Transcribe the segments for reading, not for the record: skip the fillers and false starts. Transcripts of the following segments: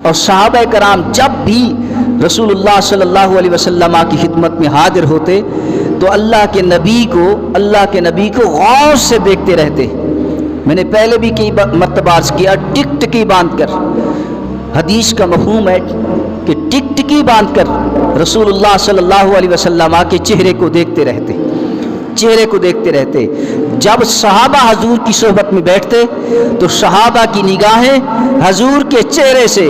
اور صحابہ کرام جب بھی رسول اللہ صلی اللہ علیہ وسلم کی خدمت میں حاضر ہوتے تو اللہ کے نبی کو غور سے دیکھتے رہتے. میں نے پہلے بھی کئی مرتبہ عرض کیا، ٹکٹکی باندھ کر، حدیث کا مفہوم ہے کہ ٹکٹکی باندھ کر رسول اللہ صلی اللہ علیہ وسلم کے چہرے کو دیکھتے رہتے. جب صحابہ حضور کی صحبت میں بیٹھتے تو صحابہ کی نگاہیں حضور کے چہرے سے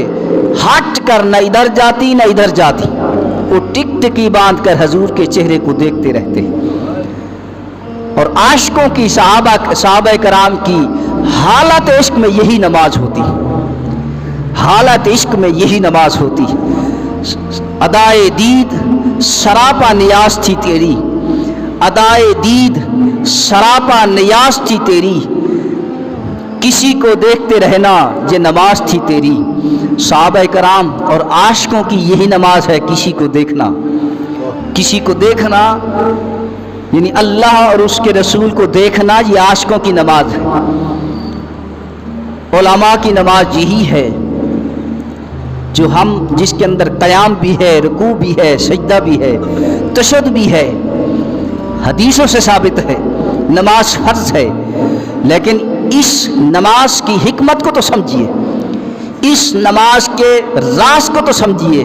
ہٹ کر نہ ادھر جاتی نہ ادھر جاتی، وہ ٹکٹکی باندھ کر حضور کے چہرے کو دیکھتے رہتے. اور عاشقوں کی صحابہ کرام کی حالت عشق میں یہی نماز ہوتی. ادائے دید سراپا نیاز تھی تیری، ادائے دید سراپا نیاز تھی تیری، کسی کو دیکھتے رہنا یہ نماز تھی تیری. صحابہ کرام اور عاشقوں کی یہی نماز ہے، کسی کو دیکھنا یعنی اللہ اور اس کے رسول کو دیکھنا، یہ عاشقوں کی نماز ہے. علماء کی نماز یہی ہے جو جس کے اندر قیام بھی ہے، رکوع بھی ہے، سجدہ بھی ہے، تشہد بھی ہے. حدیثوں سے ثابت ہے نماز فرض ہے، لیکن اس نماز کی حکمت کو تو سمجھیے، اس نماز کے راز کو تو سمجھیے.